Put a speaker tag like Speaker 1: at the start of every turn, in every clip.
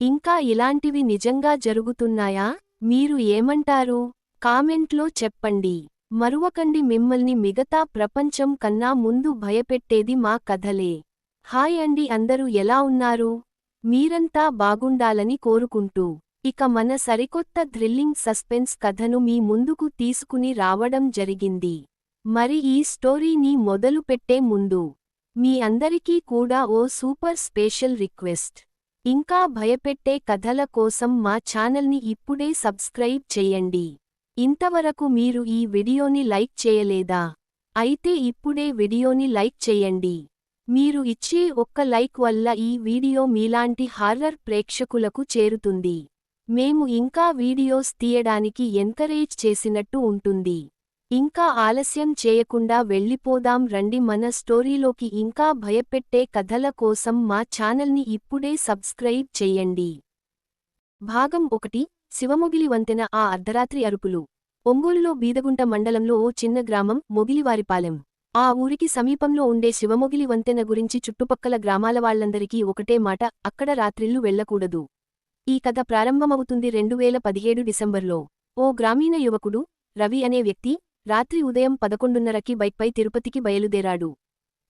Speaker 1: ఇంకా ఇలాంటివి నిజంగా జరుగుతున్నాయా? మీరు ఏమంటారు? కామెంట్లో చెప్పండి. మరువకండి, మిమ్మల్ని మిగతా ప్రపంచం కన్నా ముందు భయపెట్టేది మా కథలే. హాయ్ అండి, అందరూ ఎలా ఉన్నారు? మీరంతా బాగుండాలని కోరుకుంటూ ఇక మన సరికొత్త థ్రిల్లింగ్ సస్పెన్స్ కథను మీ ముందుకు తీసుకుని రావడం జరిగింది. మరి ఈ స్టోరీని మొదలుపెట్టే ముందు మీ అందరికీ కూడా ఓ సూపర్ స్పెషల్ రిక్వెస్ట్. ఇంకా భయపెట్టే కథల కోసం మా ఛానల్ని ఇప్పుడే సబ్స్క్రైబ్ చేయండి. ఇంతవరకు మీరు ఈ వీడియోని లైక్ చేయలేదా? అయితే ఇప్పుడే వీడియోని లైక్ చేయండి. మీరు ఇచ్చే ఒక్క లైక్ వల్ల ఈ వీడియో మీలాంటి హారర్ ప్రేక్షకులకు చేరుతుంది. మేము ఇంకా వీడియోస్ తీయడానికి ఎంకరేజ్ చేసినట్టు ఉంటుంది. ఇంకా ఆలస్యం చేయకుండా వెళ్ళిపోదాం రండి మన స్టోరీలోకి. ఇంకా భయపెట్టే కథల కోసం మా ఛానల్ని ఇప్పుడే సబ్స్క్రైబ్ చేయండి. భాగం 1. శివమొగిలి వంతెన. ఆ అర్ధరాత్రి అరుపులు. ఒంగోలులో బీదగుంట మండలంలో ఓ చిన్న గ్రామం మొగిలివారిపాలెం. ఆ ఊరికి సమీపంలో ఉండే శివమొగిలి వంతెన గురించి చుట్టుపక్కల గ్రామాల వాళ్లందరికీ ఒకటే మాట: అక్కడ రాత్రిళ్లు వెళ్లకూడదు. ఈ కథ ప్రారంభమవుతుంది 2017 డిసెంబర్లో. ఓ గ్రామీణ యువకుడు, రవి అనే వ్యక్తి, రాత్రి ఉదయం 11:30కి బైక్పై తిరుపతికి బయలుదేరాడు.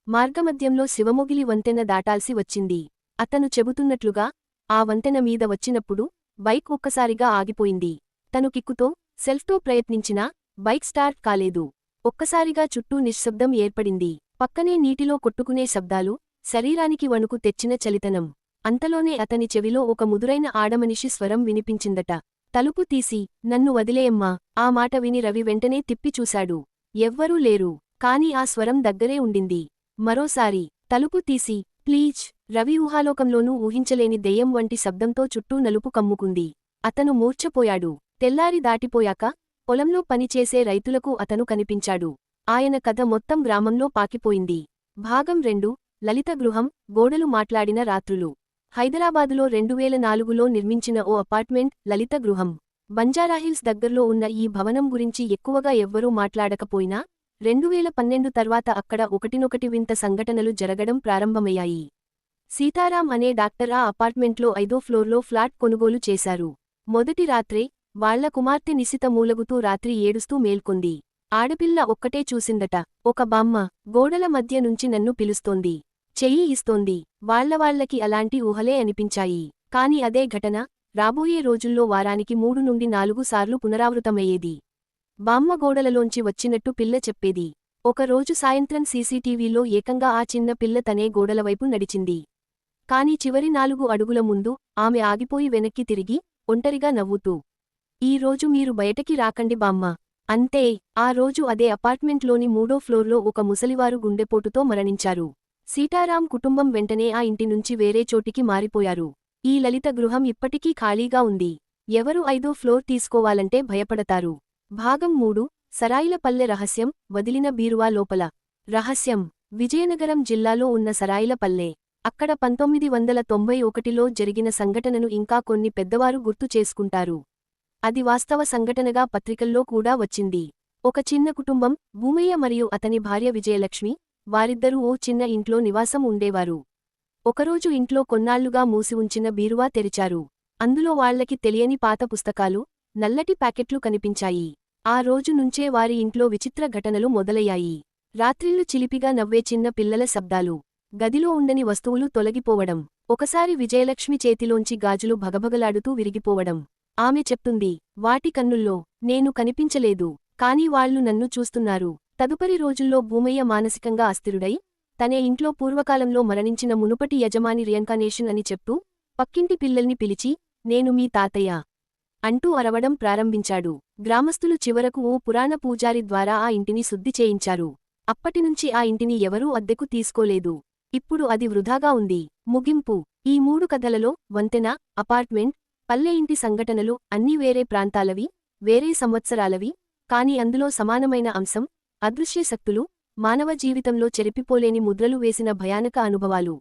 Speaker 1: మార్గమధ్యంలో శివమొగిలి వంతెన దాటాల్సి వచ్చింది. అతను చెబుతున్నట్లుగా, ఆ వంతెన మీద వచ్చినప్పుడు బైక్ ఒక్కసారిగా ఆగిపోయింది. తను కిక్కుతో, సెల్ఫ్తో ప్రయత్నించినా బైక్ స్టార్ట్ కాలేదు. ఒక్కసారిగా చుట్టూ నిశ్శబ్దం ఏర్పడింది. పక్కనే నీటిలో కొట్టుకునే శబ్దాలు, శరీరానికి వణుకు తెచ్చిన చలితనం. అంతలోనే అతని చెవిలో ఒక ముదురైన ఆడమనిషి స్వరం వినిపించిందట. తలుపు తీసి, నన్ను వదిలేయమ్మా. ఆ మాట విని రవి వెంటనే తిప్పి చూశాడు. ఎవ్వరూ లేరు. కాని ఆ స్వరం దగ్గరే ఉండింది. మరోసారి, తలుపు తీసి, ప్లీజ్. రవి ఊహాలోకంలోనూ ఊహించలేని దెయ్యం వంటి శబ్దంతో చుట్టూ నలుపు కమ్ముకుంది. అతను మూర్ఛపోయాడు. తెల్లారి దాటిపోయాక పొలంలో పనిచేసే రైతులకు అతను కనిపించాడు. ఆయన కథ మొత్తం గ్రామంలో పాకిపోయింది. భాగం 2. లలిత గృహం. గోడలు మాట్లాడిన రాత్రులు. హైదరాబాదులో 2004లో నిర్మించిన ఓ అపార్ట్మెంట్ లలిత గృహం. బంజారాహిల్స్ దగ్గర్లో ఉన్న ఈ భవనం గురించి ఎక్కువగా ఎవ్వరూ మాట్లాడకపోయినా 2012 తర్వాత అక్కడ ఒకటినొకటి వింత సంఘటనలు జరగడం ప్రారంభమయ్యాయి. సీతారాం అనే డాక్టర్ ఆ అపార్ట్మెంట్లో 5వ ఫ్లోర్లో ఫ్లాట్ కొనుగోలు చేశారు. మొదటి రాత్రే వాళ్ల కుమార్తె నిశిత మూలగుతూ రాత్రి ఏడుస్తూ మేల్కొంది. ఆడపిల్ల ఒక్కటే చూసిందట. ఒక బామ్మ గోడల మధ్య నుంచి నన్ను పిలుస్తోంది, చెయ్యి ఇస్తోంది. వాళ్లకి అలాంటి ఊహలే అనిపించాయి. కాని అదే ఘటన రాబోయే రోజుల్లో వారానికి 3 నుండి 4 సార్లు పునరావృతమయ్యేది. బామ్మ గోడలలోంచి వచ్చినట్టు పిల్ల చెప్పేది. ఒకరోజు సాయంత్రం సీసీటీవీలో ఏకంగా ఆ చిన్న పిల్ల తనే గోడలవైపు నడిచింది. కాని చివరి 4 అడుగుల ముందు ఆమె ఆగిపోయి వెనక్కి తిరిగి, ఒంటరిగా నవ్వుతూ, ఈ రోజు మీరు బయటకి రాకండి బామ్మ. అంతే. ఆ రోజు అదే అపార్ట్మెంట్లోని 3వ ఫ్లోర్లో ఒక ముసలివారు గుండెపోటుతో మరణించారు. సీతారాం కుటుంబం వెంటనే ఆ ఇంటి నుంచి వేరే చోటికి మారిపోయారు. ఈ లలిత గృహం ఇప్పటికీ ఖాళీగా ఉంది. ఎవరు 5వ ఫ్లోర్ తీసుకోవాలంటే భయపడతారు. భాగం 3. సరాయిలపల్లె రహస్యం. వదిలిన బీరువా లోపల. రహస్యం. విజయనగరం జిల్లాలో ఉన్న సరాయిలపల్లె. అక్కడ 1991లో జరిగిన సంఘటనను ఇంకా కొన్ని పెద్దవారు గుర్తు చేసుకుంటారు. అది వాస్తవ సంఘటనగా పత్రికల్లో కూడా వచ్చింది. ఒక చిన్న కుటుంబం, భూమయ్య మరియు అతని భార్య విజయలక్ష్మి, వారిద్దరూ ఓ చిన్న ఇంట్లో నివాసం ఉండేవారు. ఒకరోజు ఇంట్లో కొన్నాళ్లుగా మూసి ఉంచిన బీరువా తెరిచారు. అందులో వాళ్లకి తెలియని పాత పుస్తకాలు, నల్లటి ప్యాకెట్లు కనిపించాయి. ఆ రోజు నుంచే వారి ఇంట్లో విచిత్ర ఘటనలు మొదలయ్యాయి. రాత్రిళ్లు చిలిపిగా నవ్వే చిన్న పిల్లల శబ్దాలు, గదిలో ఉండని వస్తువులు తొలగిపోవడం, ఒకసారి విజయలక్ష్మి చేతిలోంచి గాజులు భగభగలాడుతూ విరిగిపోవడం. ఆమె చెప్తుంది, వాటి కన్నుల్లో నేను కనిపించలేదు, కాని వాళ్లు నన్ను చూస్తున్నారు. తదుపరి రోజుల్లో భూమయ్య మానసికంగా అస్థిరుడై, తనే ఇంట్లో పూర్వకాలంలో మరణించిన మునుపటి యజమాని రియంకానేషన్ అని చెప్తూ, పక్కింటి పిల్లల్ని పిలిచి, నేను మీ తాతయ్య అంటూ అరవడం ప్రారంభించాడు. గ్రామస్తులు చివరకు ఓ పురాణ పూజారి ద్వారా ఆ ఇంటిని శుద్ధి చేయించారు. అప్పటినుంచి ఆ ఇంటిని ఎవరూ అద్దెకు తీసుకోలేదు. ఇప్పుడు అది వృధాగా ఉంది. ముగింపు. ఈ 3 కథలలో వంతెన, అపార్ట్మెంట్, పల్లె ఇంటి సంఘటనలు అన్నీ వేరే ప్రాంతాలవి, వేరే సంవత్సరాలవి. కాని అందులో సమానమైన అంశం: అదృశ్య శక్తులు, మానవ జీవితంలో చెరిపిపోలేని ముద్రలు వేసిన భయానక అనుభవాలు.